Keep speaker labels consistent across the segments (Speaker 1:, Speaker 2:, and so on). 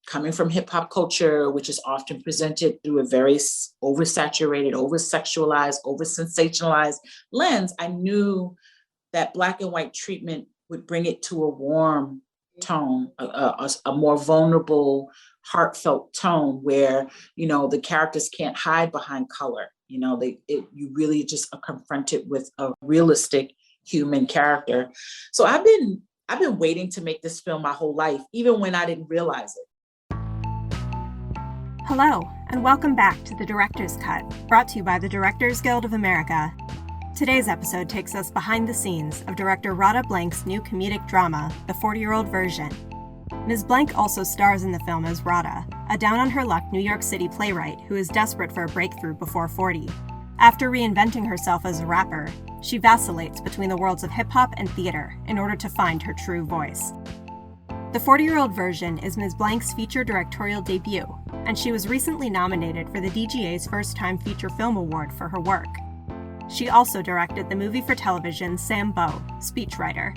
Speaker 1: coming from hip hop culture, which is often presented through a very oversaturated, over-sexualized, over-sensationalized lens, I knew that Black and white treatment would bring it to a warm tone, a more vulnerable, heartfelt tone where, the characters can't hide behind color. You really just are confronted with a realistic human character. So I've been waiting to make this film my whole life, even when I didn't realize it.
Speaker 2: Hello, and welcome back to The Director's Cut, brought to you by the Directors Guild of America. Today's episode takes us behind the scenes of director Radha Blank's new comedic drama, The 40-Year-Old Version. Ms. Blank also stars in the film as Radha, a down-on-her-luck New York City playwright who is desperate for a breakthrough before 40. After reinventing herself as a rapper, she vacillates between the worlds of hip-hop and theater in order to find her true voice. The 40-Year-Old Version is Ms. Blank's feature directorial debut, and she was recently nominated for the DGA's First Time Feature Film Award for her work. She also directed the movie for television Sam Bo, Speechwriter.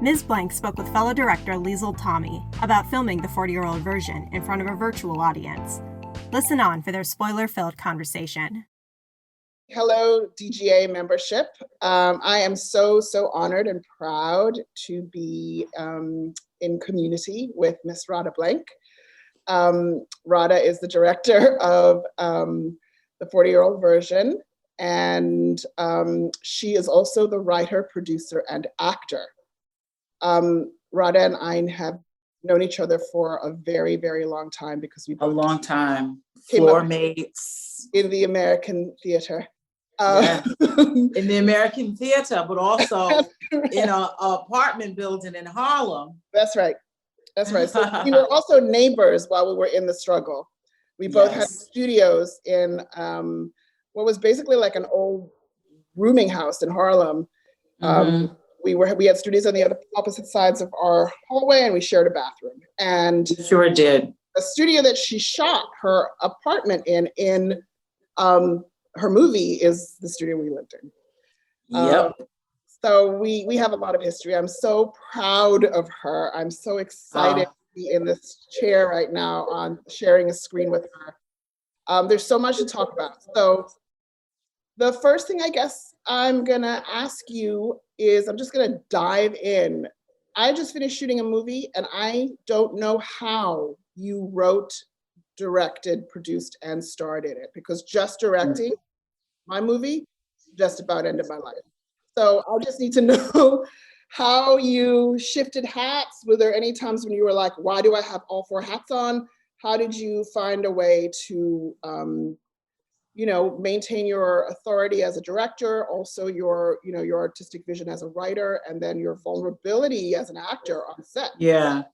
Speaker 2: Ms. Blank spoke with fellow director Liesl Tommy about filming the 40-Year-Old Version in front of a virtual audience. Listen on for their spoiler-filled conversation.
Speaker 3: Hello, DGA membership. I am so honored and proud to be in community with Miss Radha Blank. Radha is the director of the 40-Year-Old Version, and she is also the writer, producer, and actor. Radha and I have known each other for a very, very long time because we both
Speaker 1: floor mates
Speaker 3: in the American theater.
Speaker 1: In the American theater, but also in an apartment building in Harlem.
Speaker 3: That's right. So we were also neighbors while we were in the struggle. We both had studios in what was basically like an old rooming house in Harlem. We had studios on the opposite sides of our hallway, and we shared a bathroom. And
Speaker 1: sure did.
Speaker 3: The studio that she shot her apartment in her movie is the studio we lived in.
Speaker 1: Yep.
Speaker 3: So we have a lot of history. I'm so proud of her. I'm so excited to be in this chair right now on sharing a screen with her. There's so much to talk about. So the first thing I guess I'm gonna ask you is, I'm just gonna dive in. I just finished shooting a movie and I don't know how you wrote, directed, produced, and starred in it, because just directing my movie just about ended my life. So I just need to know how you shifted hats. Were there any times when you were like, why do I have all four hats on? How did you find a way to maintain your authority as a director, also your artistic vision as a writer, and then your vulnerability as an actor on set?
Speaker 1: Yeah.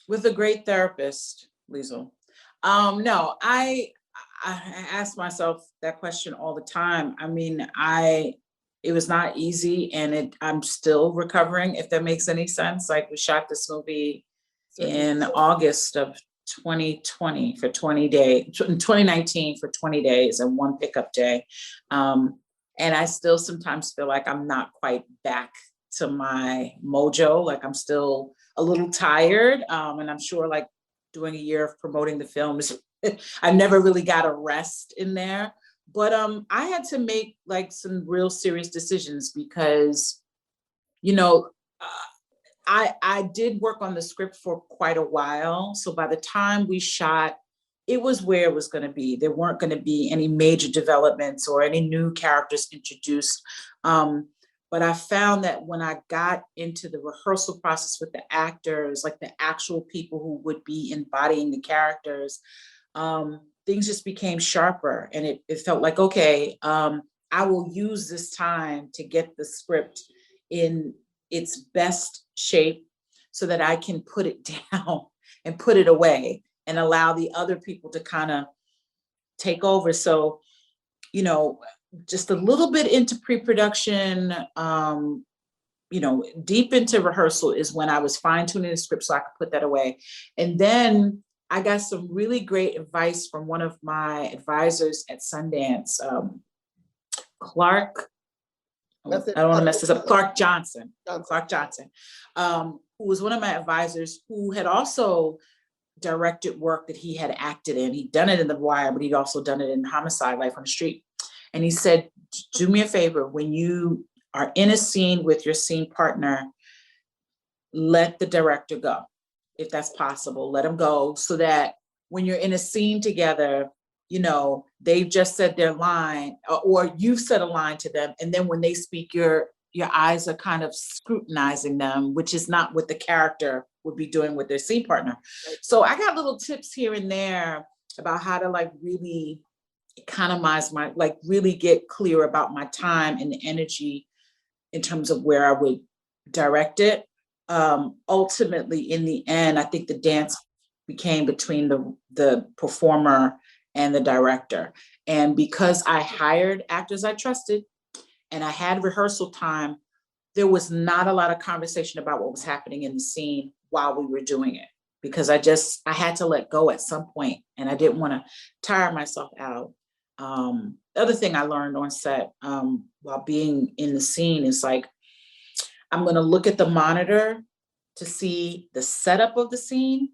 Speaker 1: With a great therapist, Liesl. No, I ask myself that question all the time. I mean, it was not easy, and I'm still recovering, if that makes any sense. Like, we shot this movie in August of 2020 for 20 days, 2019 for 20 days and one pickup day. And I still sometimes feel like I'm not quite back to my mojo. Like, I'm still a little tired. And I'm sure, like, doing a year of promoting the film I never really got a rest in there. But I had to make like some real serious decisions because, I did work on the script for quite a while. So by the time we shot, it was where it was going to be. There weren't going to be any major developments or any new characters introduced. But I found that when I got into the rehearsal process with the actors, like the actual people who would be embodying the characters, things just became sharper, and it felt like, okay, I will use this time to get the script in its best shape so that I can put it down and put it away and allow the other people to kind of take over. So, just a little bit into pre-production, deep into rehearsal is when I was fine-tuning the script so I could put that away. And then I got some really great advice from one of my advisors at Sundance, Clark. I don't want to mess this up. Clark Johnson. who was one of my advisors, who had also directed work that he had acted in. He'd done it in The Wire, but he'd also done it in Homicide: Life on the Street. And he said, do me a favor, when you are in a scene with your scene partner, let the director go. If that's possible, let them go, so that when you're in a scene together, you know, they've just said their line, or you've said a line to them, and then when they speak, your eyes are kind of scrutinizing them, which is not what the character would be doing with their scene partner. So I got little tips here and there about how to like really economize my, like really get clear about my time and the energy in terms of where I would direct it. Ultimately, in the end, I think the dance became between the performer and the director. And because I hired actors I trusted and I had rehearsal time, there was not a lot of conversation about what was happening in the scene while we were doing it, because I had to let go at some point, and I didn't want to tire myself out. The other thing I learned on set while being in the scene is like, I'm going to look at the monitor to see the setup of the scene,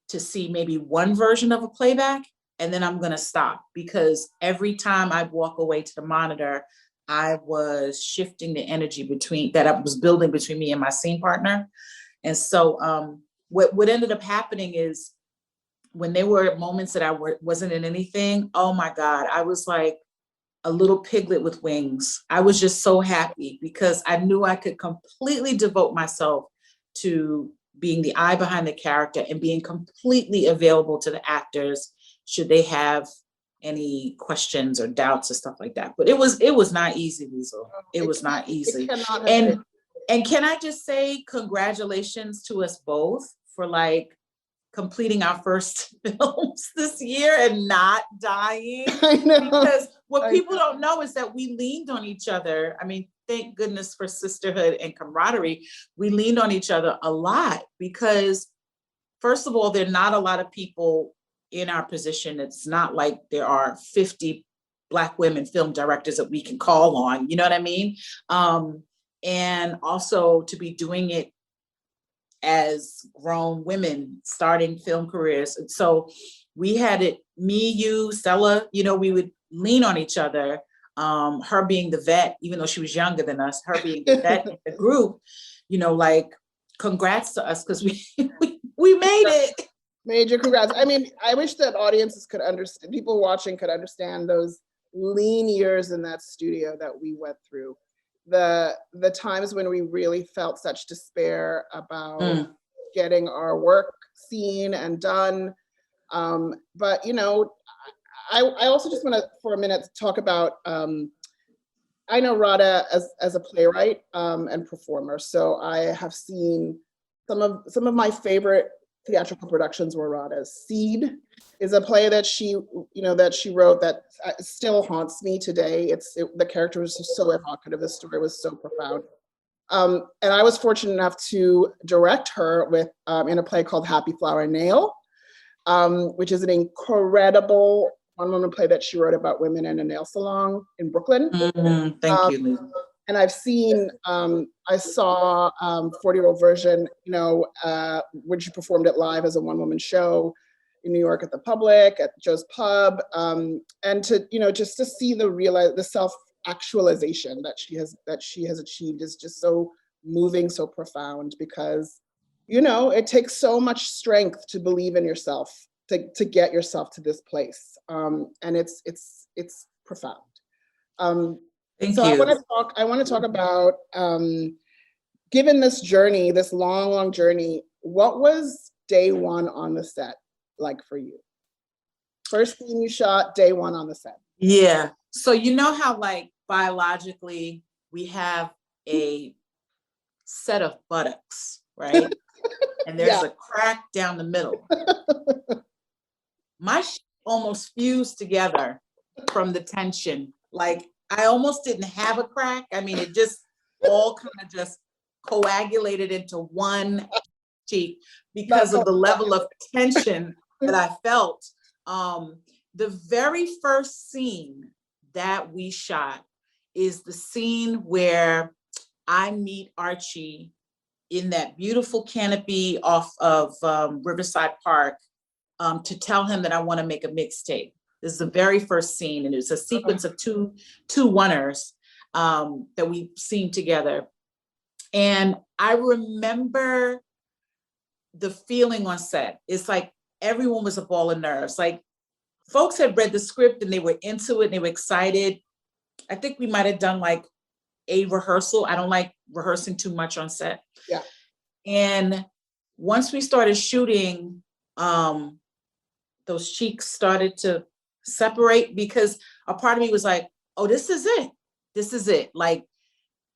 Speaker 1: to see maybe one version of a playback, and then I'm going to stop, because every time I walk away to the monitor, I was shifting the energy that I was building between me and my scene partner. And so what ended up happening is, when there were moments that I wasn't in anything, oh my God, I was like a little piglet with wings. I was just so happy, because I knew I could completely devote myself to being the eye behind the character and being completely available to the actors should they have any questions or doubts or stuff like that. But it was not easy, Liesl. It was not easy. And can I just say congratulations to us both for like completing our first films this year and not dying.
Speaker 3: I know.
Speaker 1: Because what people don't know is that we leaned on each other. I mean, thank goodness for sisterhood and camaraderie. We leaned on each other a lot, because first of all, there are not a lot of people in our position. It's not like there are 50 Black women film directors that we can call on, you know what I mean? And also to be doing it as grown women starting film careers. And so we had it, me, you, Stella, you know, we would lean on each other. Her being the vet, even though she was younger than us, her being the vet in the group, you know, like, congrats to us, because we made it.
Speaker 3: Major congrats. I mean, I wish that audiences could understand, people watching could understand those lean years in that studio that we went through. The times when we really felt such despair about getting our work seen and done. But, you know, I also just want to, for a minute, talk about, I know Radha as a playwright and performer. So I have seen some of my favorite theatrical productions were Radha's. Seed is a play that she wrote that still haunts me today. The character was just so evocative. The story was so profound. And I was fortunate enough to direct her with in a play called Happy Flower Nail, which is an incredible one-woman play that she wrote about women in a nail salon in Brooklyn.
Speaker 1: Thank you, Liesl.
Speaker 3: And I've seen, I saw 40-year-old version, you know, when she performed it live as a one-woman show in New York at the Public, at Joe's Pub, and to, you know, just to see the self-actualization that she has achieved is just so moving, so profound, because, you know, it takes so much strength to believe in yourself, to get yourself to this place, and it's profound.
Speaker 1: Thank
Speaker 3: so
Speaker 1: you.
Speaker 3: I want to talk about, given this journey, this long journey, what was day one on the set like for you? First scene you shot, day one on the set.
Speaker 1: Yeah. So you know how like biologically we have a set of buttocks, right? And there's a crack down the middle. My almost fused together from the tension. Like, I almost didn't have a crack. I mean, it just all kind of just coagulated into one cheek because of the level of tension that I felt. The very first scene that we shot is the scene where I meet Archie in that beautiful canopy off of Riverside Park to tell him that I want to make a mixtape. This is the very first scene, and it was a sequence of two oneers that we've seen together. And I remember the feeling on set. It's like everyone was a ball of nerves. Like folks had read the script and they were into it and they were excited. I think we might have done like a rehearsal. I don't like rehearsing too much on set.
Speaker 3: Yeah.
Speaker 1: And once we started shooting, those cheeks started to separate because a part of me was like, oh, this is it. This is it. Like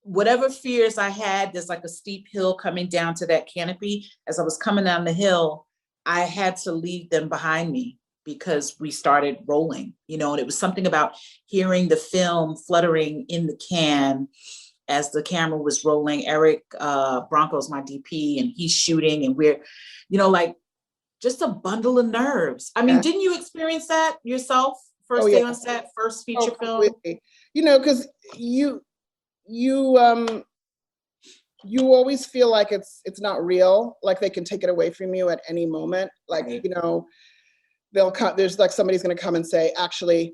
Speaker 1: whatever fears I had, there's like a steep hill coming down to that canopy. As I was coming down the hill, I had to leave them behind me because we started rolling, you know, and it was something about hearing the film fluttering in the can as the camera was rolling. Eric Bronco's my DP and he's shooting and we're, you know, like just a bundle of nerves. I mean, didn't you experience that yourself? First day on set, first feature film?
Speaker 3: You know, because you always feel like it's not real, like they can take it away from you at any moment. Like, you know, they'll come, there's like somebody's gonna come and say, actually,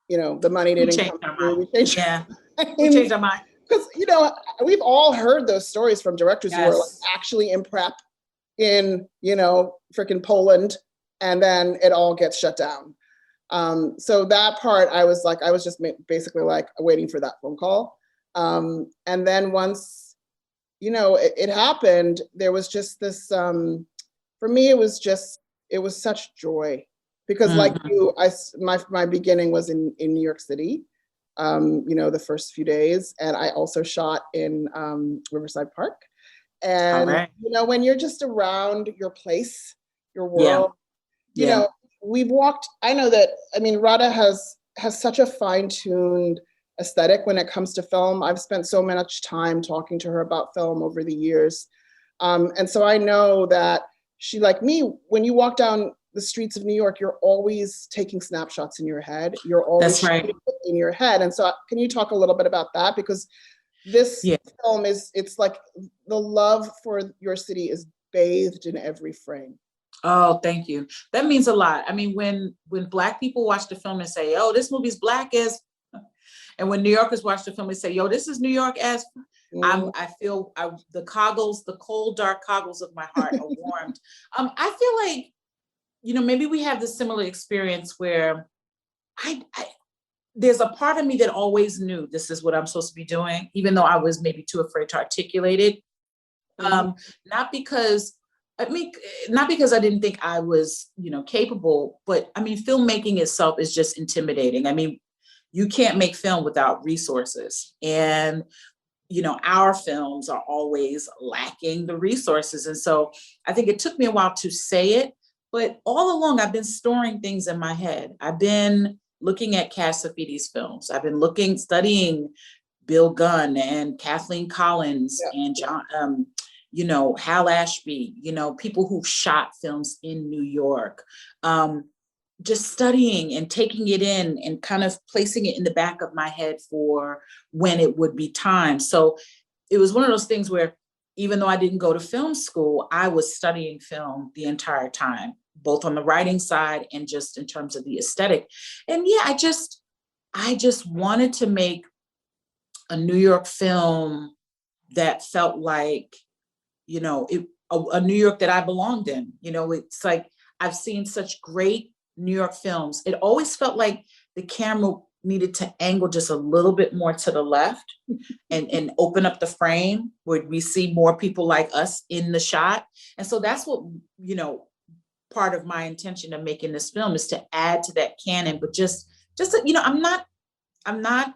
Speaker 3: you know, the money didn't come through. We
Speaker 1: changed our mind.
Speaker 3: Because, you know, we've all heard those stories from directors who are like actually in prep in, you know, freaking Poland, and then it all gets shut down. So that part, I was just basically like waiting for that phone call. And then once, you know, it happened, there was just this, for me, it was such joy because like you, my beginning was in New York City, you know, the first few days. And I also shot in Riverside Park. And, you know, when you're just around your place, your world, you know, we've walked, I know that, I mean, Radha has such a fine-tuned aesthetic when it comes to film. I've spent so much time talking to her about film over the years. And so I know that she, like me, when you walk down the streets of New York, you're always taking snapshots in your head. You're always in your head. And so can you talk a little bit about that? Because this film it's like the love for your city is bathed in every frame.
Speaker 1: Oh, thank you. That means a lot. I mean, when Black people watch the film and say, oh, this movie's Black as, and when New Yorkers watch the film and say, yo, this is New York as, I feel the cold, dark coggles of my heart are warmed. I feel like, you know, maybe we have this similar experience where there's a part of me that always knew this is what I'm supposed to be doing, even though I was maybe too afraid to articulate it. Not because I didn't think I was, you know, capable, but I mean, filmmaking itself is just intimidating. I mean, you can't make film without resources. And, you know, our films are always lacking the resources. And so I think it took me a while to say it, but all along I've been storing things in my head. I've been looking at Cass Safidi's films. I've been studying Bill Gunn and Kathleen Collins and John, you know, Hal Ashby, you know, people who've shot films in New York, just studying and taking it in and kind of placing it in the back of my head for when it would be time. So it was one of those things where even though I didn't go to film school, I was studying film the entire time, both on the writing side and just in terms of the aesthetic. And yeah, I just wanted to make a New York film that felt like, you know, a New York that I belonged in. You know, it's like, I've seen such great New York films. It always felt like the camera needed to angle just a little bit more to the left and open up the frame where we see more people like us in the shot. And so that's what, you know, part of my intention of making this film is to add to that canon, but just, you know, I'm not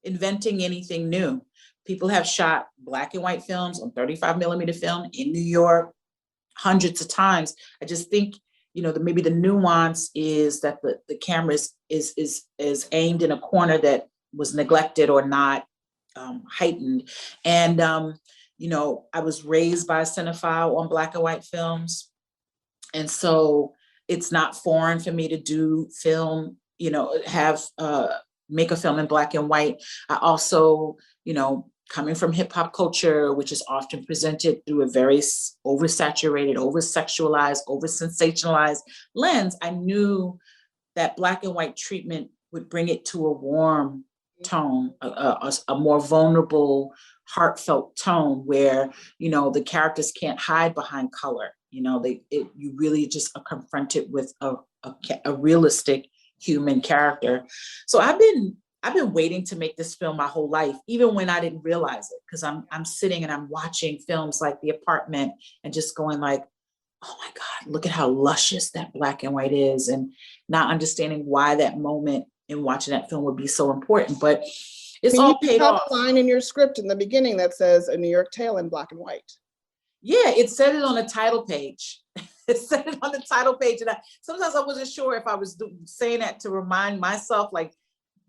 Speaker 1: inventing anything new. People have shot Black and white films on 35mm film in New York hundreds of times. I just think, you know, maybe the nuance is that the camera is aimed in a corner that was neglected or not heightened. And, you know, I was raised by a cinephile on Black and white films. And so it's not foreign for me to do film, you know, make a film in Black and white. I also, you know, coming from hip hop culture, which is often presented through a very oversaturated, over-sexualized, over-sensationalized lens, I knew that Black and white treatment would bring it to a warm tone, a more vulnerable, heartfelt tone where, you know, the characters can't hide behind color. You know, you really just are confronted with a realistic human character. So I've been waiting to make this film my whole life, even when I didn't realize it, because I'm sitting and I'm watching films like The Apartment and just going like, oh my God, look at how luscious that black and white is, and not understanding why that moment in watching that film would be so important. But it's all paid off.
Speaker 3: You have a line in your script in the beginning that says a New York tale in black and white.
Speaker 1: Yeah, it said it on the title page. It said it on the title page. And sometimes I wasn't sure if I was saying that to remind myself, like,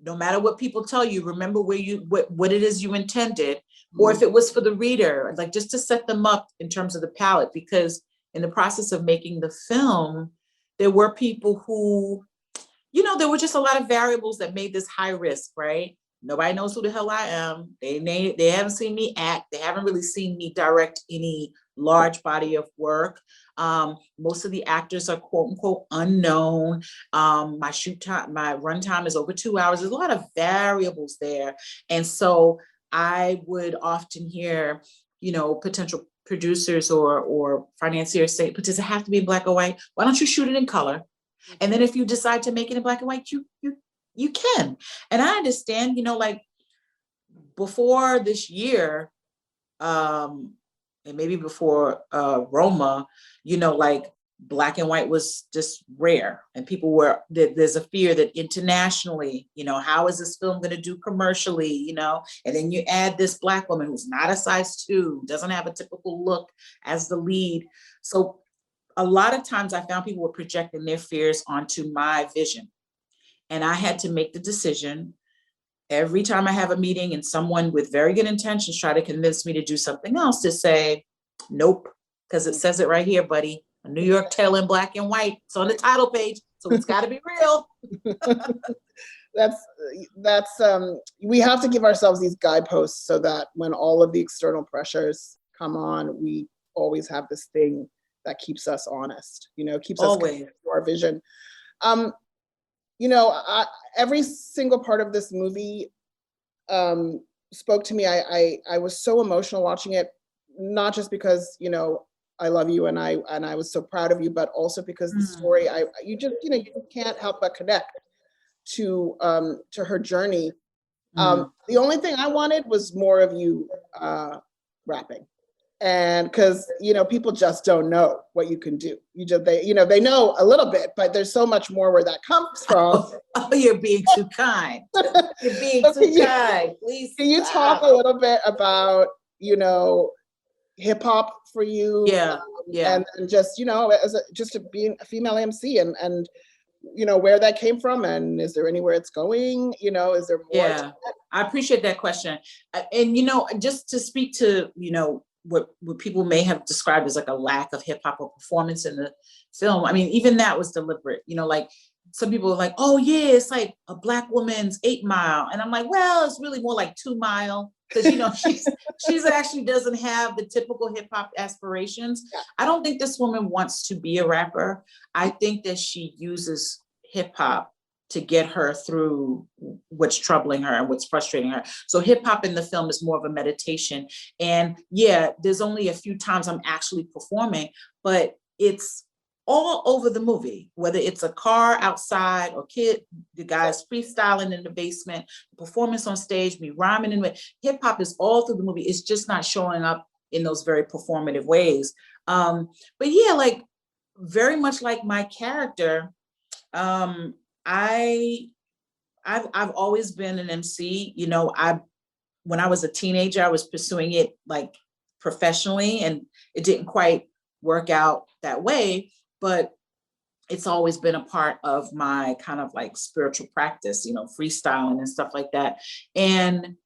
Speaker 1: no matter what people tell you, remember what it is you intended, or if it was for the reader, like just to set them up in terms of the palette. Because in the process of making the film, there were people who, you know, there were just a lot of variables that made this high risk, right? Nobody knows who the hell I am. They haven't seen me act. They haven't really seen me direct any large body of work. Most of the actors are quote unquote unknown. My runtime is over 2 hours. There's a lot of variables there. And so I would often hear, you know, potential producers or financiers say, but does it have to be in black or white? Why don't you shoot it in color? And then if you decide to make it in black and white, you can. And I understand, you know, like before this year, and maybe before Roma, you know, like black and white was just rare. And there's a fear that internationally, you know, how is this film going to do commercially, you know? And then you add this black woman who's not a size 2, doesn't have a typical look as the lead. So a lot of times I found people were projecting their fears onto my vision. And I had to make the decision every time I have a meeting and someone with very good intentions try to convince me to do something else, to say, nope, because it says it right here, buddy. A New York tale in black and white. It's on the title page, so it's got to be real.
Speaker 3: That's we have to give ourselves these guideposts so that when all of the external pressures come on, we always have this thing that keeps us honest, you know, keeps us committed to our vision. You know, every single part of this movie spoke to me. I was so emotional watching it, not just because, you know, I love you and I was so proud of you, but also because the story, you just can't help but connect to her journey. The only thing I wanted was more of you rapping. And because, you know, people just don't know what you can do. They know a little bit, but there's so much more where that comes from.
Speaker 1: Oh, you're being too kind. You're being too kind. Please.
Speaker 3: Can you talk a little bit about, you know, hip hop for you?
Speaker 1: Yeah.
Speaker 3: And just, you know, just being a female MC and, you know, where that came from, and is there anywhere it's going? You know, is there more?
Speaker 1: Yeah, I appreciate that question. And, you know, just to speak to, you know, what people may have described as like a lack of hip hop or performance in the film. I mean, even that was deliberate, you know, like some people are like, oh yeah, it's like a black woman's 8 Mile. And I'm like, well, it's really more like 2 Mile. Because, you know, she's actually doesn't have the typical hip hop aspirations. Yeah. I don't think this woman wants to be a rapper. I think that she uses hip hop to get her through what's troubling her and what's frustrating her. So hip hop in the film is more of a meditation. And yeah, there's only a few times I'm actually performing, but it's all over the movie, whether it's a car outside or the guys freestyling in the basement, performance on stage, me rhyming in it. Hip hop is all through the movie. It's just not showing up in those very performative ways. But yeah, like very much like my character, I've always been an MC. You know, when I was a teenager, I was pursuing it like professionally, and it didn't quite work out that way, but it's always been a part of my kind of like spiritual practice, you know, freestyling and stuff like that. And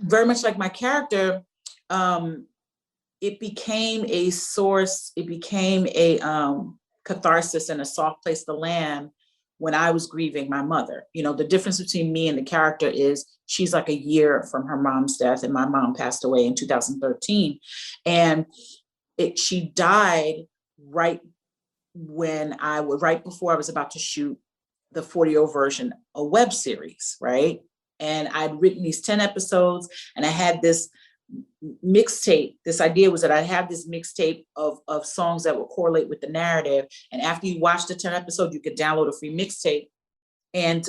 Speaker 1: very much like my character, it became a source, it became a catharsis and a soft place to land when I was grieving my mother. You know, the difference between me and the character is she's like a year from her mom's death, and my mom passed away in 2013. And she died right before I was about to shoot the 40-year-old version, a web series, right? And I'd written these 10 episodes, and I had this mixtape. This idea was that I have this mixtape of songs that would correlate with the narrative. And after you watch the 10 episodes, you could download a free mixtape. And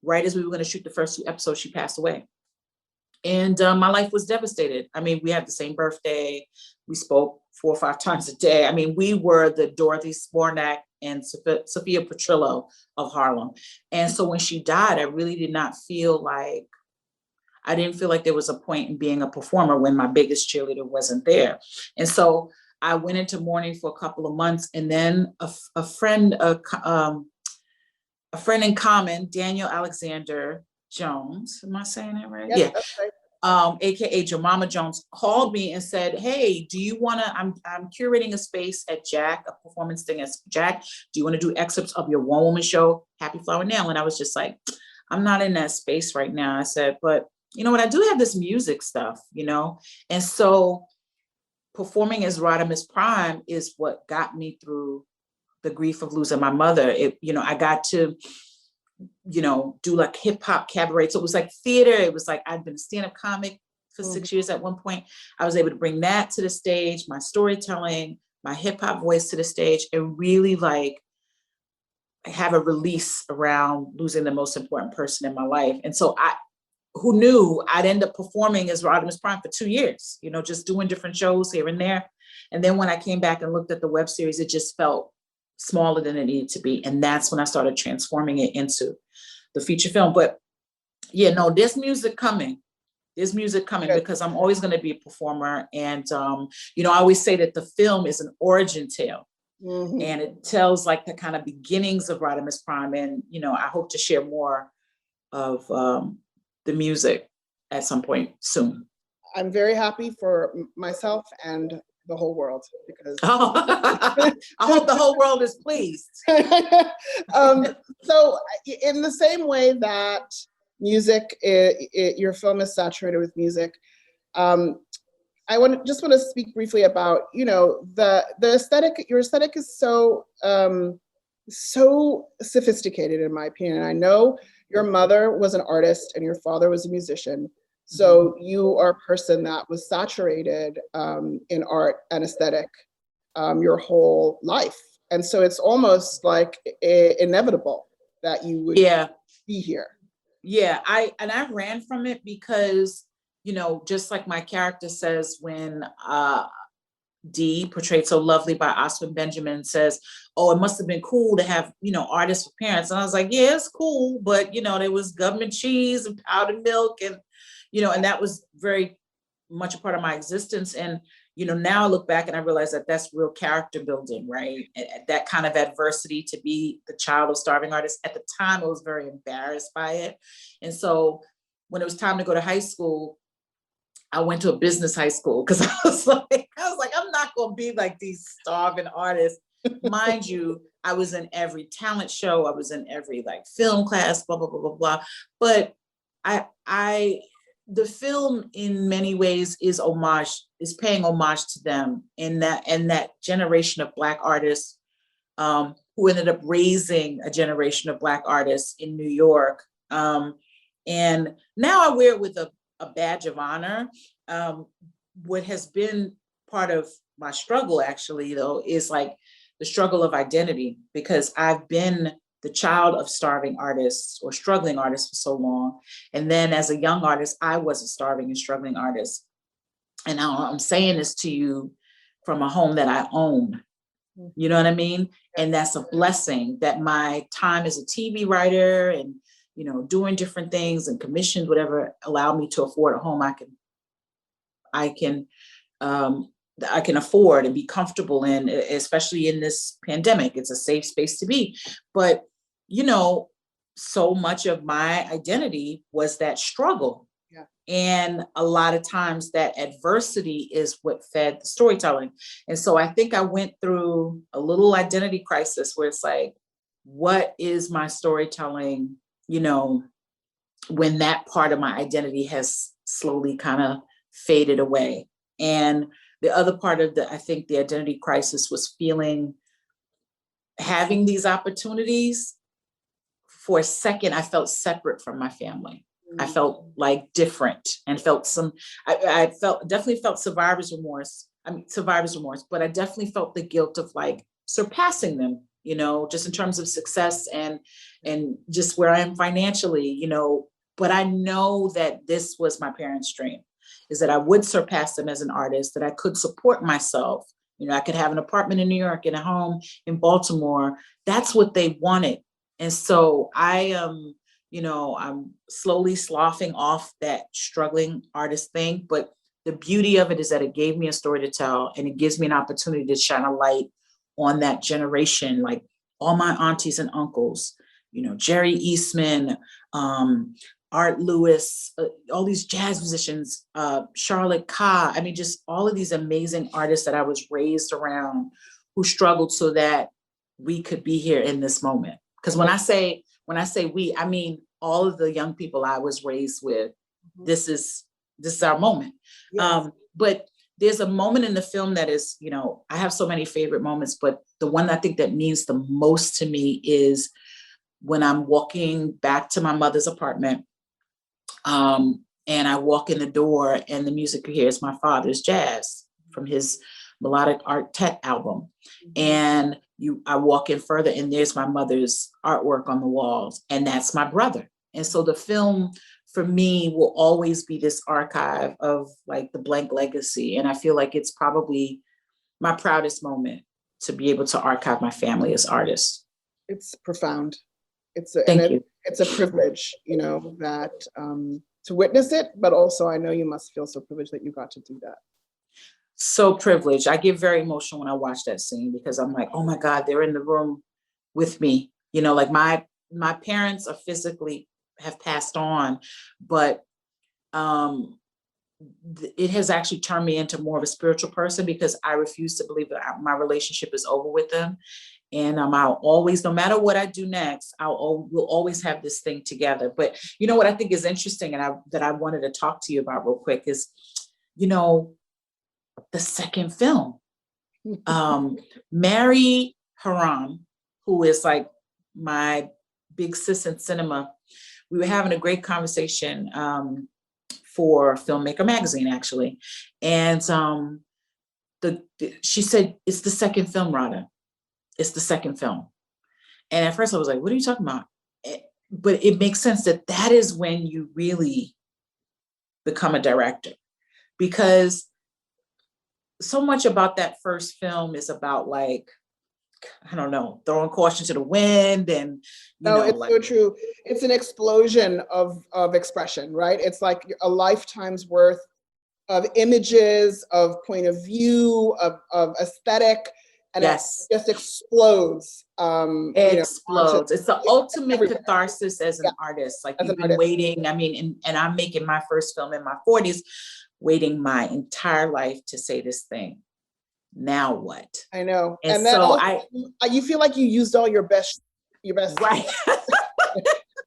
Speaker 1: right as we were going to shoot the first 2 episodes, she passed away. And my life was devastated. I mean, we had the same birthday. We spoke 4 or 5 times a day. I mean, we were the Dorothy Spornak and Sophia Petrillo of Harlem. And so when she died, I really did not feel like, I didn't feel like there was a point in being a performer when my biggest cheerleader wasn't there. And so I went into mourning for a couple of months, and then a friend in common, Daniel Alexander Jones, am I saying that right?
Speaker 3: Yes,
Speaker 1: yeah.
Speaker 3: That's right.
Speaker 1: AKA Jemima Jones, called me and said, hey, do you want to, I'm curating a space at Jack, a performance thing at Jack. Do you want to do excerpts of your one woman show, Happy Flower Nail? And I was just like, I'm not in that space right now. I said, but you know what, I do have this music stuff, you know? And so performing as Rodimus Prime is what got me through the grief of losing my mother. I got to, do like hip hop cabaret. So it was like theater. It was like, I'd been a stand-up comic for 6 years at one point. I was able to bring that to the stage, my storytelling, my hip hop voice to the stage, and really like have a release around losing the most important person in my life. And so who knew I'd end up performing as Rodimus Prime for 2 years, just doing different shows here and there. And then when I came back and looked at the web series, it just felt smaller than it needed to be. And that's when I started transforming it into the feature film. But yeah, no, there's music coming. There's music coming because I'm always going to be a performer. And, I always say that the film is an origin tale. Mm-hmm. And it tells like the kind of beginnings of Rodimus Prime. And, I hope to share more of the music at some point soon.
Speaker 3: I'm very happy for myself and the whole world because
Speaker 1: I hope the whole world is pleased.
Speaker 3: So in the same way that music, your film is saturated with music, I just want to speak briefly about, the aesthetic. Your aesthetic is so sophisticated, in my opinion. I know your mother was an artist and your father was a musician. So you are a person that was saturated in art and aesthetic your whole life. And so it's almost like inevitable that you would be here.
Speaker 1: Yeah, I ran from it because, just like my character says when Dee, portrayed so lovely by Oswin Benjamin, says, oh, it must have been cool to have, artists with parents. And I was like, yeah, it's cool. But, there was government cheese and powdered milk and, and that was very much a part of my existence. And, now I look back and I realize that that's real character building, right? That kind of adversity to be the child of starving artists. At the time, I was very embarrassed by it. And so when it was time to go to high school, I went to a business high school because I was like, I'm not going to be like these starving artists. Mind you, I was in every talent show. I was in every like film class, blah, blah, blah, blah, blah. But the film in many ways is paying homage to them and that generation of Black artists who ended up raising a generation of Black artists in New York. And now I wear it with a badge of honor. What has been part of my struggle actually though is like the struggle of identity, because I've been the child of starving artists or struggling artists for so long. And then as a young artist, I was a starving and struggling artist. And now I'm saying this to you from a home that I own. You know what I mean? And that's a blessing that my time as a TV writer and, doing different things and commissioned, whatever, allowed me to afford a home I can afford and be comfortable in, especially in this pandemic. It's a safe space to be. But, so much of my identity was that struggle. Yeah. And a lot of times that adversity is what fed the storytelling. And so I think I went through a little identity crisis where it's like, what is my storytelling, you know, when that part of my identity has slowly kind of faded away. And the other part of I think the identity crisis was having these opportunities. For a second, I felt separate from my family. I felt like different and I definitely felt survivor's remorse, but I definitely felt the guilt of like surpassing them, you know, just in terms of success and just where I am financially, you know. But I know that this was my parents' dream, is that I would surpass them as an artist, that I could support myself. You know, I could have an apartment in New York and a home in Baltimore. That's what they wanted. And so I am, you know, I'm slowly sloughing off that struggling artist thing. But the beauty of it is that it gave me a story to tell, and it gives me an opportunity to shine a light on that generation, like all my aunties and uncles, you know, Jerry Eastman, Art Lewis, all these jazz musicians, Charlotte Ka. I mean, just all of these amazing artists that I was raised around who struggled so that we could be here in this moment. Because when I say we, I mean all of the young people I was raised with. This is our moment. Yes. But there's a moment in the film that is, you know, I have so many favorite moments, but the one I think that means the most to me is when I'm walking back to my mother's apartment. And I walk in the door and the music you hear is my father's jazz from his melodic quartet album. And I walk in further and there's my mother's artwork on the walls, and that's my brother. And so the film for me will always be this archive of like the Blank legacy. And I feel like it's probably my proudest moment to be able to archive my family as artists.
Speaker 3: It's profound. It's a privilege, you know, that to witness it, but also I know you must feel so privileged that you got to do that.
Speaker 1: So privileged. I get very emotional when I watch that scene because I'm like, oh my God, they're in the room with me. You know, like my parents are physically have passed on, but it has actually turned me into more of a spiritual person because I refuse to believe that my relationship is over with them. And I'll always, no matter what I do next, we'll always have this thing together. But you know what I think is interesting, and that I wanted to talk to you about real quick is, you know, the second film. Mary Haram, who is like my big sis in cinema, we were having a great conversation for Filmmaker Magazine, actually, and she said, "It's the second film, Radha. It's the second film." And at first I was like, what are you talking about? But it makes sense that is when you really become a director, because so much about that first film is about like, I don't know, throwing caution to the wind and,
Speaker 3: it's so true. It's an explosion of expression, right? It's like a lifetime's worth of images, of point of view, of aesthetic. And yes, it just explodes.
Speaker 1: It explodes. It's the ultimate catharsis as an artist. Like you've been waiting. I mean, and I'm making my first film in my 40s, waiting my entire life to say this thing. Now what?
Speaker 3: I know.
Speaker 1: And so also,
Speaker 3: you feel like you used all your best.
Speaker 1: Right.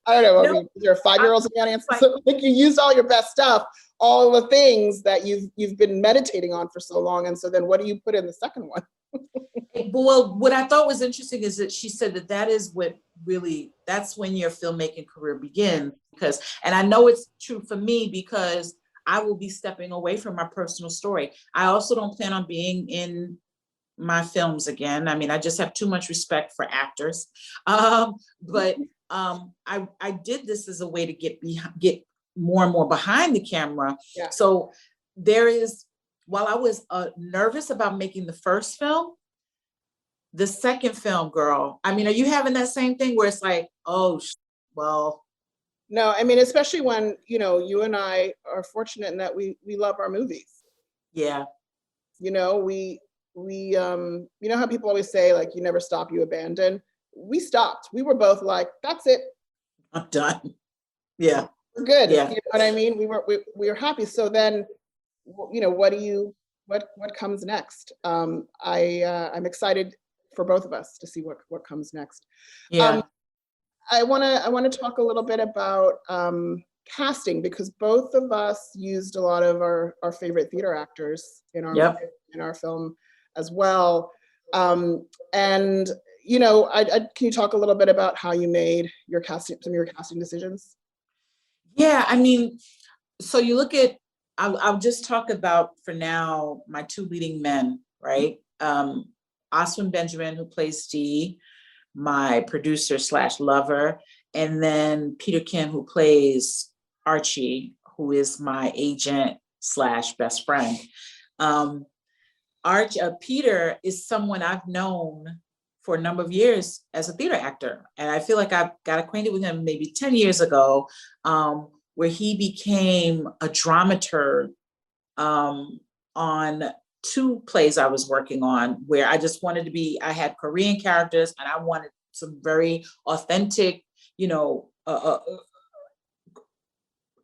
Speaker 3: I don't know. I mean, there are 5-year-olds in the audience. So, like, you used all your best stuff, all the things that you've been meditating on for so long. And so then what do you put in the second one?
Speaker 1: Well, what I thought was interesting is that she said that is what really, that's when your filmmaking career begins. And I know it's true for me because I will be stepping away from my personal story. I also don't plan on being in my films again. I mean, I just have too much respect for actors. But I did this as a way to get more and more behind the camera. Yeah. So while I was nervous about making the first film, the second film, girl, I mean, are you having that same thing where it's like, oh, well.
Speaker 3: No, I mean, especially when, you know, you and I are fortunate in that we love our movies.
Speaker 1: Yeah.
Speaker 3: You know, we you know how people always say, like, you never stop, you abandon. We stopped. We were both like, that's it.
Speaker 1: I'm done. Yeah.
Speaker 3: We're good.
Speaker 1: Yeah.
Speaker 3: You know what I mean? We were happy. So then, you know, what comes next? I'm excited for both of us to see what comes next.
Speaker 1: Yeah.
Speaker 3: I want to talk a little bit about casting, because both of us used a lot of our favorite theater actors in our film as well. And you know, can you talk a little bit about how you made some of your casting decisions?
Speaker 1: Yeah, I mean, so you look at, I'll just talk about for now my two leading men, right? Oswin Benjamin, who plays Dee, my producer / lover, and then Peter Kim, who plays Archie, who is my agent / best friend. Peter is someone I've known for a number of years as a theater actor. And I feel like I got acquainted with him maybe 10 years ago, where he became a dramaturg on 2 plays I was working on, where I just wanted to be, I had Korean characters and I wanted some very authentic, you know,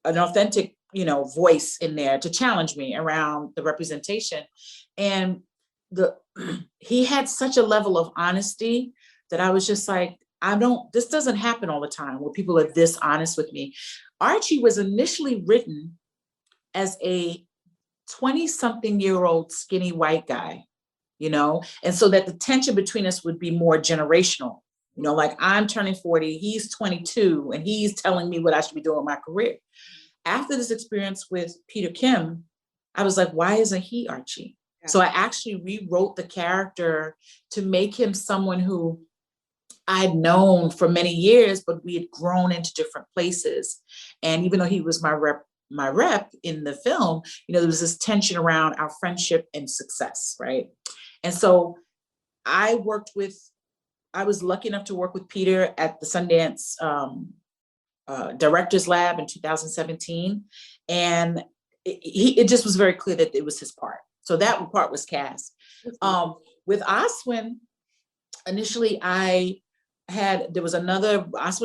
Speaker 1: an authentic, you know, voice in there to challenge me around the representation. And he had such a level of honesty that I was just like, this doesn't happen all the time where people are this honest with me. Archie was initially written as a 20-something-year-old skinny white guy, you know, and so that the tension between us would be more generational. You know, like I'm turning 40, he's 22, and he's telling me what I should be doing in my career. After this experience with Peter Kim, I was like, why isn't he Archie? Yeah. So I actually rewrote the character to make him someone who I'd known for many years, but we had grown into different places. And even though he was my rep in the film, you know, there was this tension around our friendship and success, right? And so I was lucky enough to work with Peter at the Sundance Director's Lab in 2017. And it just was very clear that it was his part. So that part was cast. With Oswin, initially Oswin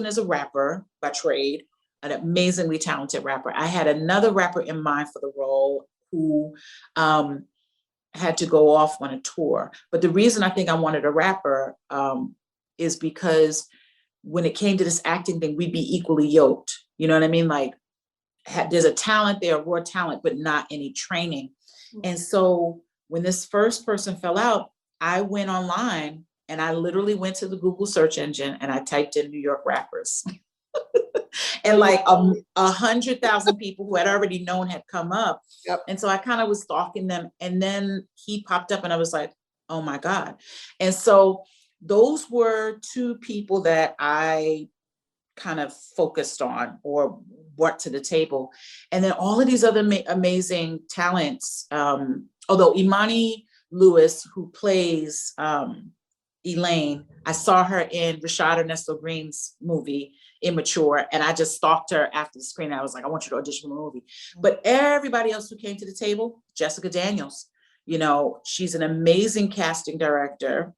Speaker 1: is a rapper by trade, an amazingly talented rapper. I had another rapper in mind for the role who had to go off on a tour. But the reason I think I wanted a rapper is because when it came to this acting thing, we'd be equally yoked. You know what I mean? Like, there's a talent there, raw talent, but not any training. And so when this first person fell out, I went online and I literally went to the Google search engine and I typed in New York rappers. And like 100,000 people who had already known had come up. Yep. And so I kind of was stalking them. And then he popped up and I was like, oh my God. And so those were 2 people that I kind of focused on or brought to the table. And then all of these other amazing talents, although Imani Lewis, who plays Elaine, I saw her in Rashad Ernesto Green's movie, Immature, and I just stalked her after the screening. I was like, I want you to audition for the movie. But everybody else who came to the table, Jessica Daniels, you know, she's an amazing casting director,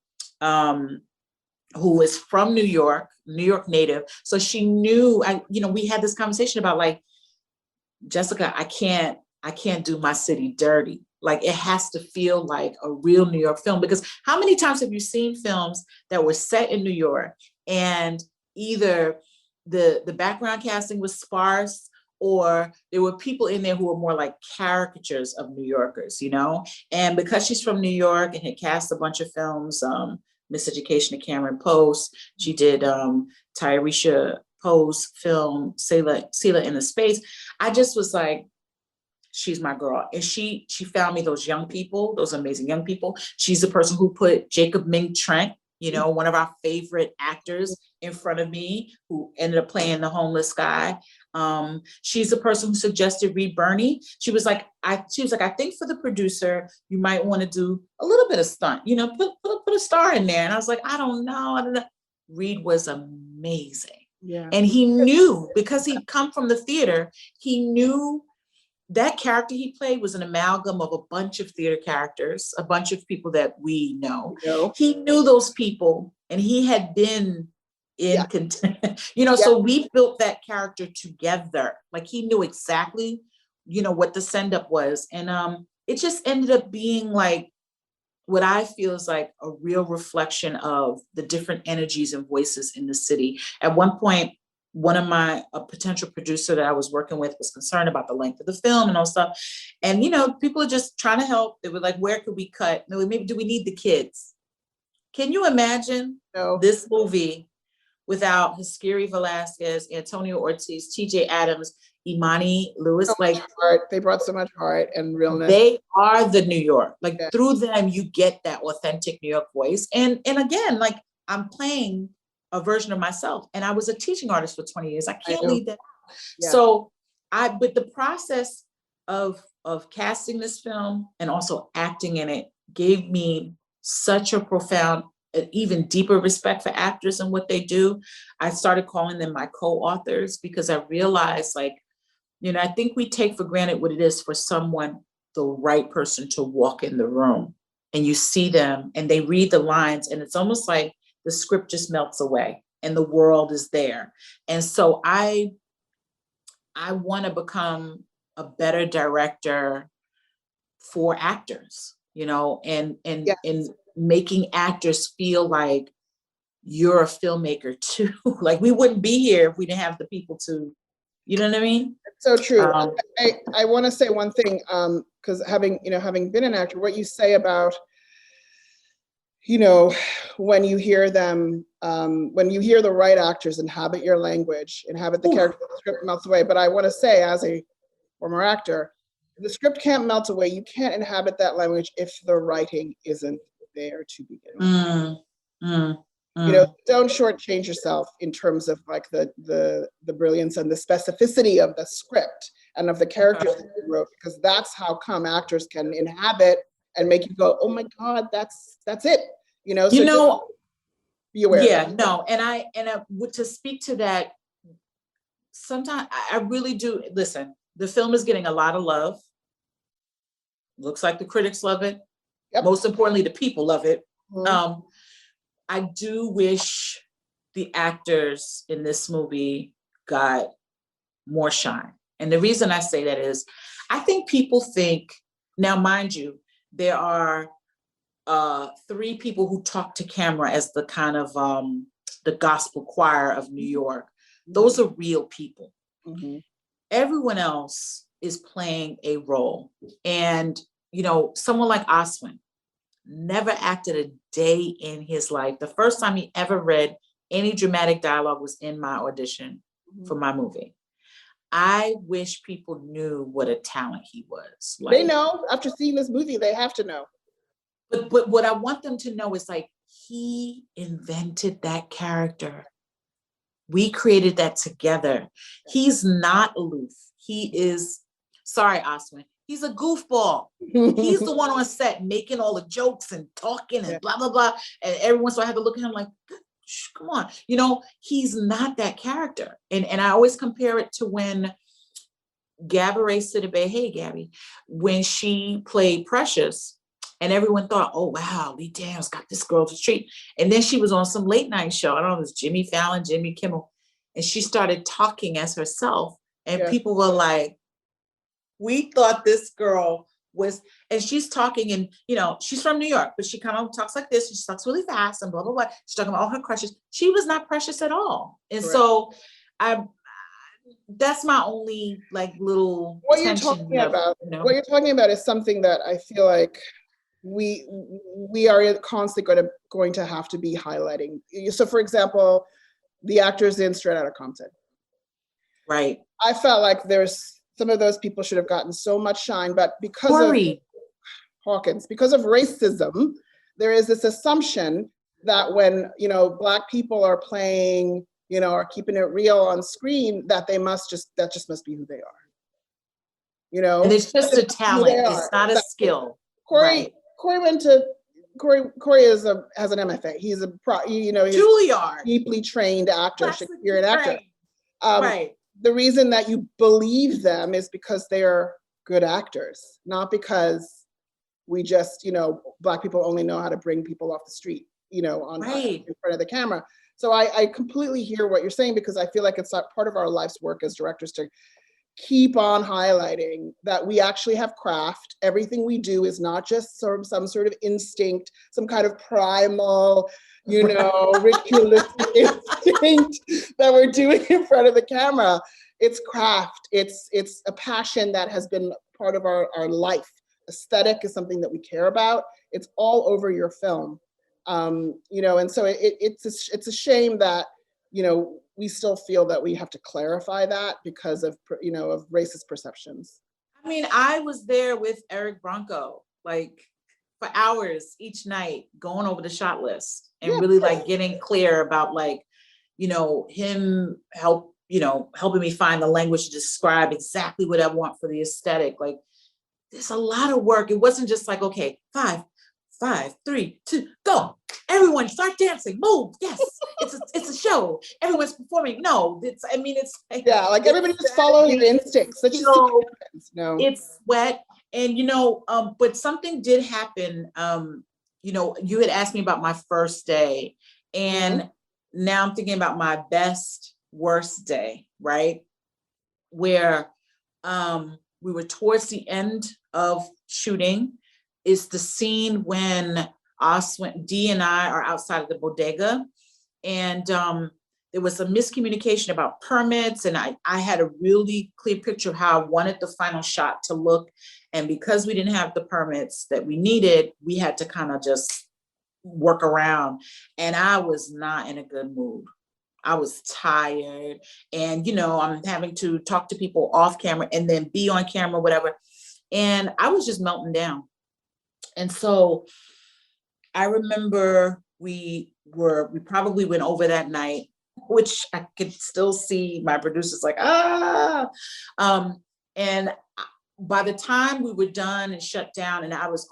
Speaker 1: who is from New York native. So she knew, we had this conversation about like, Jessica, I can't do my city dirty. Like, it has to feel like a real New York film, because how many times have you seen films that were set in New York and either the background casting was sparse, or there were people in there who were more like caricatures of New Yorkers, you know? And because she's from New York and had cast a bunch of films, Miseducation of Cameron Post, she did Tyresha Poe's film, Selah in the Space. I just was like, she's my girl. And she found me those young people, those amazing young people. She's the person who put Jacob Ming Trent, you know, one of our favorite actors, in front of me, who ended up playing the homeless guy. She's the person who suggested Reed Birney. She was like, I think for the producer, you might want to do a little bit of stunt, you know, put a star in there. And I was like, I don't know. Reed was amazing. Yeah. And he knew, because he'd come from the theater, he knew that character he played was an amalgam of a bunch of theater characters, a bunch of people that we know. He knew those people, and he had been in so we built that character together. Like, he knew exactly, you know, what the send up was. And it just ended up being like what I feel is like a real reflection of the different energies and voices in the city. At one point, one of a potential producer that I was working with was concerned about the length of the film and all stuff. And, people are just trying to help. They were like, where could we cut? Maybe do we need the kids? Can you imagine this movie without Hiskiri Velasquez, Antonio Ortiz, TJ Adams, Imani Lewis?
Speaker 3: So
Speaker 1: like
Speaker 3: they brought so much heart and realness.
Speaker 1: They are the New York. Like through them, you get that authentic New York voice. And again, like I'm playing a version of myself. And I was a teaching artist for 20 years. I can't leave that. Yeah. So but the process of casting this film and also acting in it gave me such a profound, even deeper respect for actors and what they do. I started calling them my co-authors because I realized like, I think we take for granted what it is for someone, the right person to walk in the room and you see them and they read the lines and it's almost like the script just melts away and the world is there. And so I want to become a better director for actors, and making actors feel like you're a filmmaker too. Like we wouldn't be here if we didn't have the people to, you know what I mean?
Speaker 3: It's so true. I want to say one thing, because having been an actor, what you say about, when you hear them, when you hear the right actors inhabit your language, inhabit the character, the script melts away. But I want to say, as a former actor, the script can't melt away. You can't inhabit that language if the writing isn't there to begin with. Don't shortchange yourself in terms of like the brilliance and the specificity of the script and of the characters that you wrote, because that's how come actors can inhabit and make you go, oh my God, that's it. So be aware.
Speaker 1: Yeah, no, and I to speak to that, sometimes I really do. Listen, the film is getting a lot of love. Looks like the critics love it. Yep. Most importantly, the people love it. Mm-hmm. I do wish the actors in this movie got more shine. And the reason I say that is, I think people think, now mind you, there are 3 people who talk to camera as the kind of the gospel choir of New York. Those are real people. Mm-hmm. Everyone else is playing a role. And, someone like Oswin never acted a day in his life. The first time he ever read any dramatic dialogue was in my audition for my movie. I wish people knew what a talent he was.
Speaker 3: Like, they know. After seeing this movie, they have to know.
Speaker 1: But what I want them to know is like, he invented that character. We created that together. He's not aloof. He is, sorry, Oswin, he's a goofball. He's the one on set making all the jokes and talking and blah, blah, blah. And every once in a while I have to look at him like, come on. He's not that character. And I always compare it to when Gabourey Sidibe, hey, Gabby, when she played Precious, and everyone thought, oh, wow, Lee Daniels got this girl to treat. And then she was on some late night show. I don't know, it was Jimmy Fallon, Jimmy Kimmel. And she started talking as herself. And people were like, we thought this girl was, and she's talking and, she's from New York, but she kind of talks like this. She talks really fast and blah, blah, blah. She's talking about all her crushes. She was not Precious at all. And so that's my only like little
Speaker 3: what you're talking about. What you're talking about is something that I feel like we are constantly going to have to be highlighting. So for example, the actors in Straight Outta Compton.
Speaker 1: Right.
Speaker 3: I felt like there's some of those people should have gotten so much shine, but because of Hawkins, because of racism, there is this assumption that when, Black people are playing, are keeping it real on screen, that that just must be who they are.
Speaker 1: And it's just a talent. It's not a skill.
Speaker 3: Corey has an MFA. He's a
Speaker 1: Juilliard,
Speaker 3: deeply trained actor, Shakespearean actor.
Speaker 1: Right.
Speaker 3: The reason that you believe them is because they are good actors, not because we just, Black people only know how to bring people off the street, in front of the camera. So I completely hear what you're saying, because I feel like it's not part of our life's work as directors to keep on highlighting that we actually have craft. Everything we do is not just some sort of instinct, some kind of primal, ritualistic instinct that we're doing in front of the camera. It's craft. It's a passion that has been part of our life. Aesthetic is something that we care about. It's all over your film. And so it's a shame that, we still feel that we have to clarify that because of racist perceptions.
Speaker 1: I mean, I was there with Eric Bronco, like for hours each night, going over the shot list and really like getting clear about like, him helping me find the language to describe exactly what I want for the aesthetic. Like, there's a lot of work. It wasn't just like, okay, 5, 3, 2, go. Everyone start dancing, move. Yes, it's a show. Everyone's performing. No, it's like,
Speaker 3: like everybody just follow your instincts. Let's just see what happens. No,
Speaker 1: it's sweat. And but something did happen. You had asked me about my first day, and now I'm thinking about my best, worst day, right? Where we were towards the end of shooting. Is the scene when Dee and I are outside of the bodega, and there was a miscommunication about permits, and I had a really clear picture of how I wanted the final shot to look, and because we didn't have the permits that we needed, we had to kind of just work around, and I was not in a good mood. I was tired, and I'm having to talk to people off camera and then be on camera, whatever, and I was just melting down. And so I remember we probably went over that night, which I could still see my producers like, and by the time we were done and shut down and I was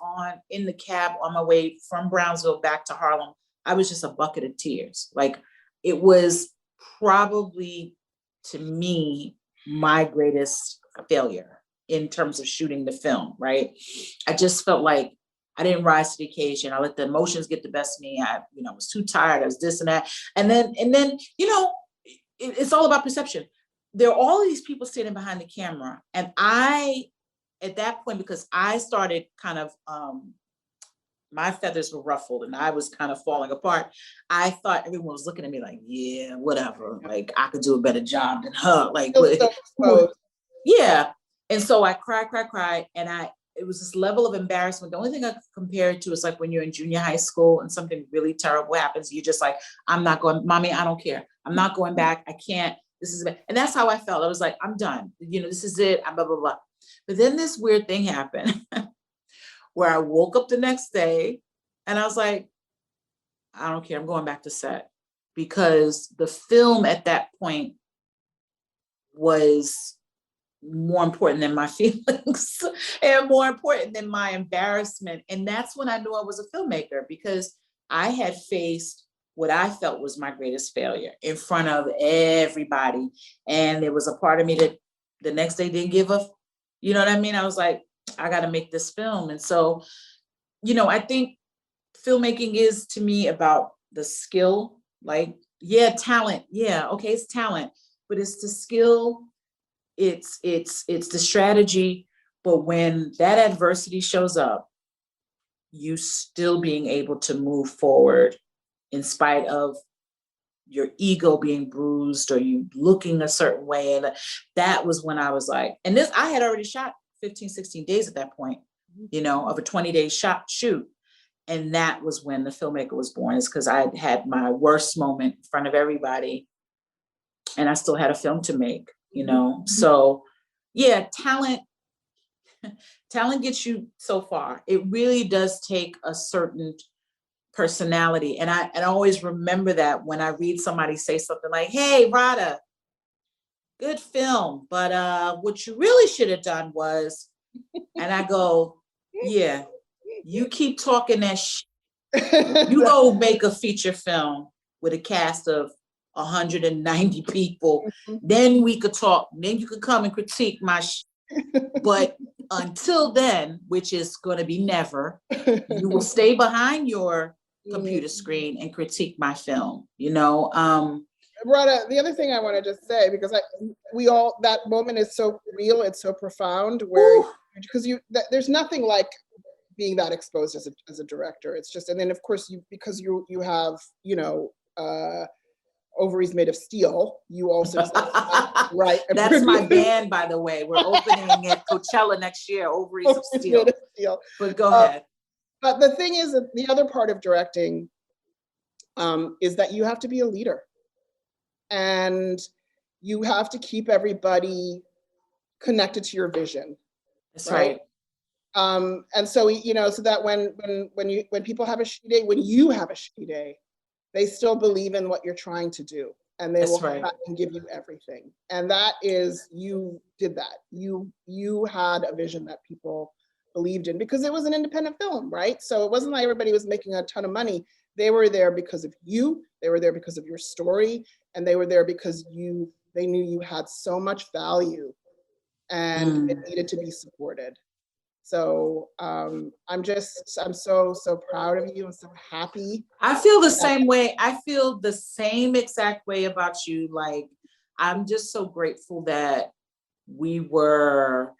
Speaker 1: in the cab on my way from Brownsville back to Harlem, I was just a bucket of tears. Like, it was probably, to me, my greatest failure in terms of shooting the film, right? I just felt like I didn't rise to the occasion. I let the emotions get the best of me. I was too tired. I was this and that. And then, it's all about perception. There are all of these people sitting behind the camera. And I, at that point, because I started kind of, my feathers were ruffled and I was kind of falling apart. I thought everyone was looking at me like, yeah, whatever. Like, I could do a better job than her. Like, yeah. And so I cried. And it was this level of embarrassment. The only thing I could compare it to is like when you're in junior high school and something really terrible happens, you're just like, I'm not going, mommy, I don't care. I'm not going back. I can't, this is, and that's how I felt. I was like, I'm done. This is it, blah, blah, blah. But then this weird thing happened where I woke up the next day and I was like, I don't care. I'm going back to set, because the film at that point was more important than my feelings and more important than my embarrassment. And that's when I knew I was a filmmaker, because I had faced what I felt was my greatest failure in front of everybody. And there was a part of me that the next day didn't give a, you know what I mean? I was like, I got to make this film. And so, I think filmmaking is, to me, about the skill, like, talent. Yeah. Okay. It's talent, but it's the skill. It's the strategy, but when that adversity shows up, you still being able to move forward in spite of your ego being bruised or you looking a certain way. And that was when I was like, and I had already shot 15, 16 days at that point, of a 20-day shoot. And that was when the filmmaker was born, is because I had my worst moment in front of everybody and I still had a film to make. So talent gets you so far. It really does take a certain personality. And I always remember that when I read somebody say something like, hey, Radha, good film, but what you really should have done was, and I go, yeah, you keep talking that you go make a feature film with a cast of 190 people, then we could talk, then you could come and critique my but until then, which is going to be never, you will stay behind your computer screen and critique my film,
Speaker 3: Radha, the other thing I want to just say, because that moment is so real, it's so profound, where, because there's nothing like being that exposed as a director. It's just, and then of course because you have, ovaries made of steel, you also just right.
Speaker 1: That's my band, by the way. We're opening at Coachella next year, Ovaries of Steel. But go ahead.
Speaker 3: But the thing is that the other part of directing is that you have to be a leader. And you have to keep everybody connected to your vision.
Speaker 1: That's right.
Speaker 3: And so, so that when people have a shitty day, when you have a shitty day, they still believe in what you're trying to do, and they will come back and give you everything. And that is, you did that. You had a vision that people believed in, because it was an independent film, right? So it wasn't like everybody was making a ton of money. They were there because of you. They were there because of your story, and they were there because they knew you had so much value, and it needed to be supported. So I'm so proud of you. I'm so happy.
Speaker 1: I feel the same way. I feel the same exact way about you. Like, I'm just so grateful that we were,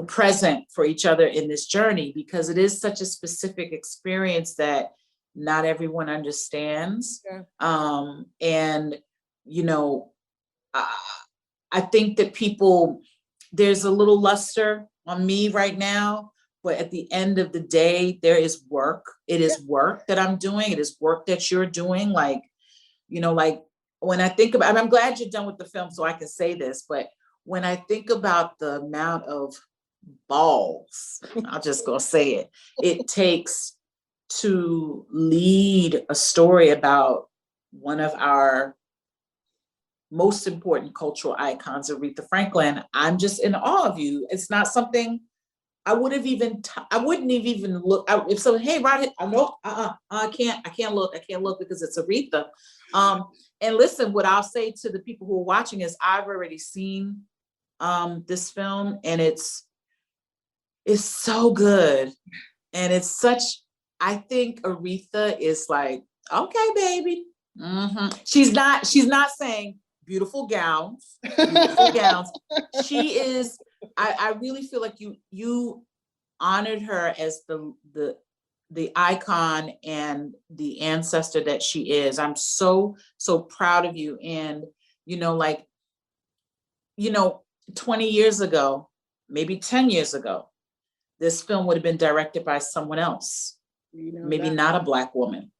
Speaker 1: present for each other in this journey, because it is such a specific experience that not everyone understands. Yeah. I think that there's a little luster on me right now, but at the end of the day, there is work. It is work that I'm doing. It is work that you're doing. Like, when I think about, I'm glad you're done with the film so I can say this, but when I think about the amount of balls, I'm just gonna say it takes to lead a story about one of our most important cultural icons, Aretha Franklin, I'm just in awe of you. It's not something I wouldn't have even look. If someone, hey, Roddy, I know, I can't look because it's Aretha. And listen, what I'll say to the people who are watching is I've already seen this film, and it's so good. And it's such, I think Aretha is like, okay, baby. Mm-hmm. She's not saying beautiful gowns. She is, I really feel like you honored her as the icon and the ancestor that she is. I'm so proud of you. And 20 years ago, maybe 10 years ago, this film would have been directed by someone else, maybe not a Black woman,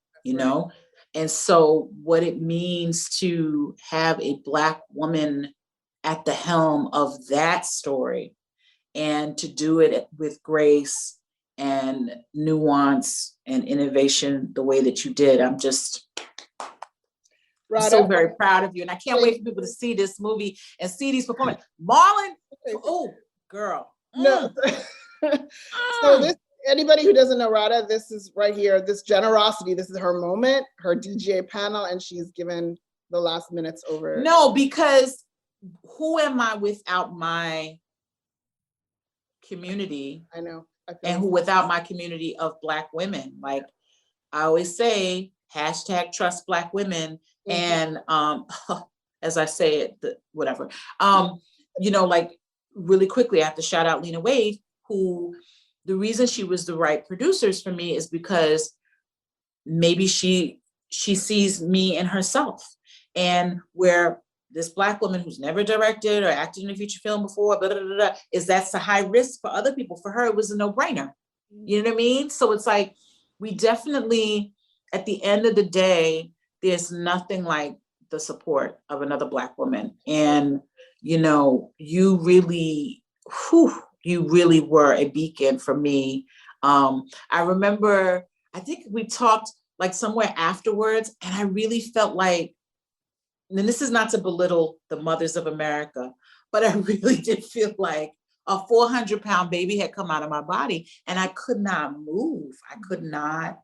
Speaker 1: And so what it means to have a Black woman at the helm of that story, and to do it with grace and nuance and innovation the way that you did, I'm so very proud of you. And I can't wait for people to see this movie and see these performances. Marlon, oh, girl.
Speaker 3: No. So anybody who doesn't know Radha, this is right here, this generosity, this is her moment, her DJ panel, and she's given the last minutes over.
Speaker 1: No, because who am I without my community?
Speaker 3: I know.
Speaker 1: And who without my community of Black women? Like I always say, hashtag trust Black women. Mm-hmm. And as I say it, whatever. Really quickly, I have to shout out Lena Waithe, who the reason she was the right producers for me is because maybe she sees me in herself, and where this Black woman who's never directed or acted in a feature film before, that's a high risk for other people. For her, it was a no-brainer. You know what I mean? So it's like, we definitely, at the end of the day, there's nothing like the support of another Black woman. And, you really were a beacon for me. I remember, I think we talked like somewhere afterwards, and I really felt like, and this is not to belittle the mothers of America, but I really did feel like a 400-pound baby had come out of my body, and I could not move. I could not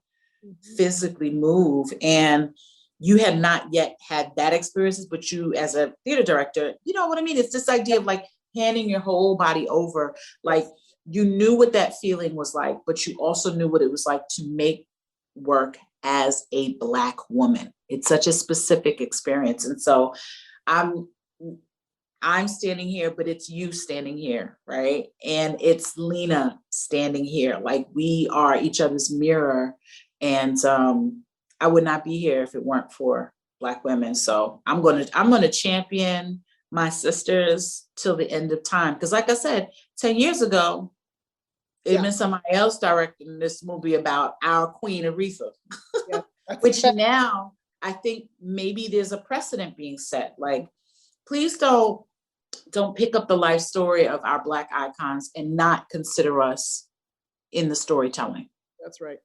Speaker 1: physically move. And you had not yet had that experience, but you as a theater director, you know what I mean? It's this idea of like handing your whole body over. Like you knew what that feeling was like, but you also knew what it was like to make work as a Black woman. It's such a specific experience. And so I'm standing here, but it's you standing here, right? And it's Lena standing here. Like, we are each other's mirror. And I would not be here if it weren't for Black women. So I'm gonna champion my sisters till the end of time. Because like I said, 10 years ago, it'd been somebody else directing this movie about our Queen Aretha.
Speaker 3: Yeah,
Speaker 1: Which now I think maybe there's a precedent being set. Like, please don't pick up the life story of our Black icons and not consider us in the storytelling.
Speaker 3: That's right.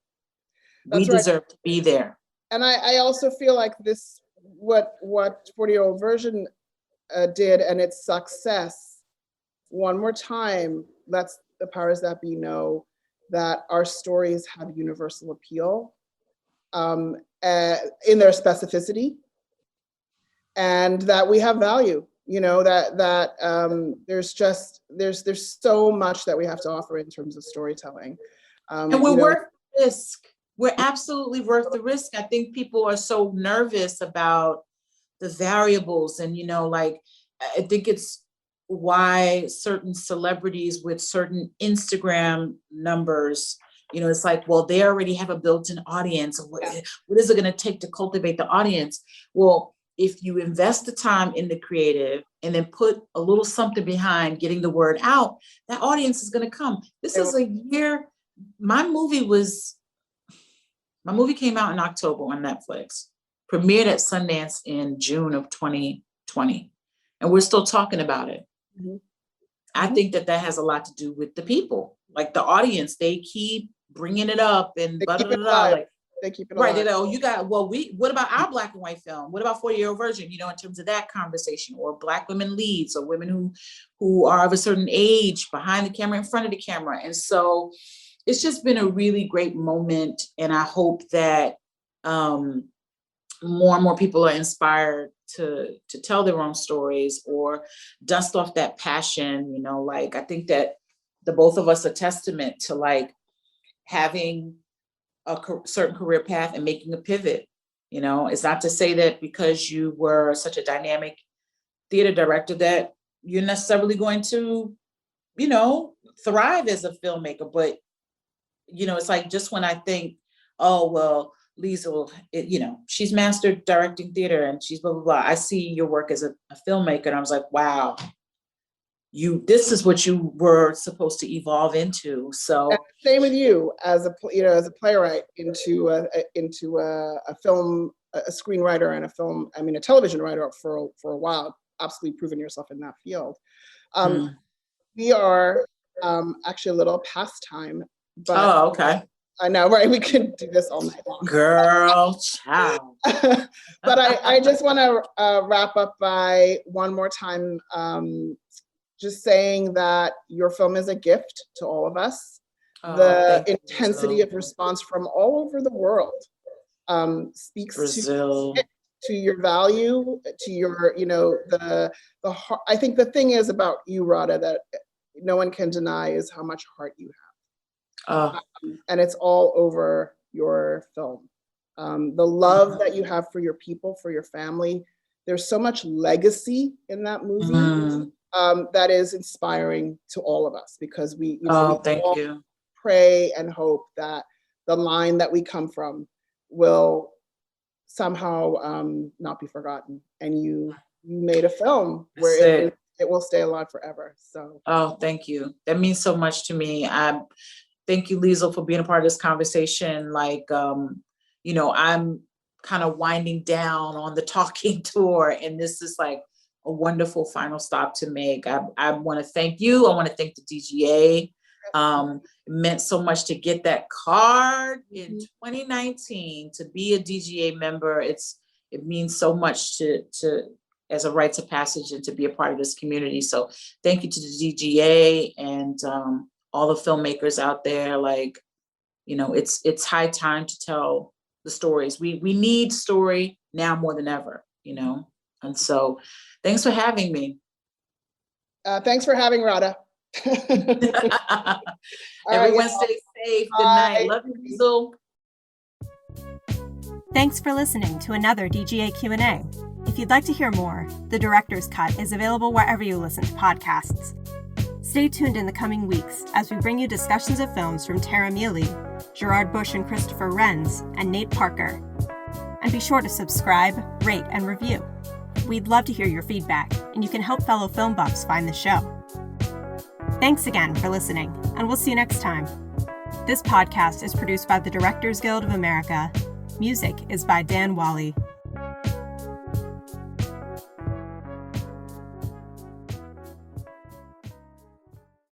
Speaker 1: We deserve to be there.
Speaker 3: And I also feel like this, what 40-year-old version did, and its success, one more time, lets the powers that be know that our stories have universal appeal in their specificity, and that we have value. You know, that there's so much that we have to offer in terms of storytelling.
Speaker 1: And we're worth the risk. We're absolutely worth the risk. I think people are so nervous about the variables, and, you know, like, I think it's why certain celebrities with certain Instagram numbers, you know, it's like, well, they already have a built-in audience. What is it going to take to cultivate the audience? Well, if you invest the time in the creative and then put a little something behind getting the word out, that audience is going to come. This is a year. My movie came out in October on Netflix, premiered at Sundance in June of 2020, and we're still talking about it. Mm-hmm. I think that has a lot to do with the people, like the audience. They keep bringing it up and
Speaker 3: they keep it alive.
Speaker 1: Right. They're like, what about our Black and white film? What about 40-year-old version? You know, in terms of that conversation, or Black women leads, or women who are of a certain age, behind the camera, in front of the camera. And so it's just been a really great moment. And I hope that more and more people are inspired to tell their own stories or dust off that passion. You know, like, I think that the both of us are testament to, like, having a certain career path and making a pivot. You know, it's not to say that because you were such a dynamic theater director that you're necessarily going to, you know, thrive as a filmmaker. But, you know, it's like, just when I think, oh, well, Liesl, you know, she's mastered directing theater and she's blah, blah, blah. I see your work as a filmmaker, and I was like, wow, this is what you were supposed to evolve into. So
Speaker 3: and same with you as a playwright into a film, a screenwriter, and a television writer for a while, absolutely proven yourself in that field. We are actually a little past time, but
Speaker 1: okay.
Speaker 3: I know, right? We could do this all night long.
Speaker 1: Girl, child.
Speaker 3: But I just want to wrap up by one more time just saying that your film is a gift to all of us. The intensity of response from all over the world speaks to your value, to your, you know, the heart. I think the thing is about you, Radha, that no one can deny is how much heart you have. And it's all over your film. The love that you have for your people, for your family. There's so much legacy in that movie that is inspiring to all of us, because we all pray and hope that the line that we come from will somehow not be forgotten. And you made a film where it will stay alive forever. So.
Speaker 1: Oh, thank you. That means so much to me. Thank you, Liesl, for being a part of this conversation. Like, you know, I'm kind of winding down on the talking tour, and this is like a wonderful final stop to make. I want to thank you. I want to thank the DGA. It meant so much to get that card in 2019, to be a DGA member. It means so much to as a rites of passage, and to be a part of this community. So thank you to the DGA and all the filmmakers out there. Like, you know, it's high time to tell the stories. We need story now more than ever, you know? And so thanks for having me.
Speaker 3: Thanks for having Radha.
Speaker 1: Everyone stay safe. Good night. Love you, Liesl.
Speaker 2: Thanks for listening to another DGA Q&A. If you'd like to hear more, The Director's Cut is available wherever you listen to podcasts. Stay tuned in the coming weeks as we bring you discussions of films from Tara Mealy, Gerard Bush and Christopher Renz, and Nate Parker. And be sure to subscribe, rate, and review. We'd love to hear your feedback, and you can help fellow film buffs find the show. Thanks again for listening, and we'll see you next time. This podcast is produced by the Directors Guild of America. Music is by Dan Wally.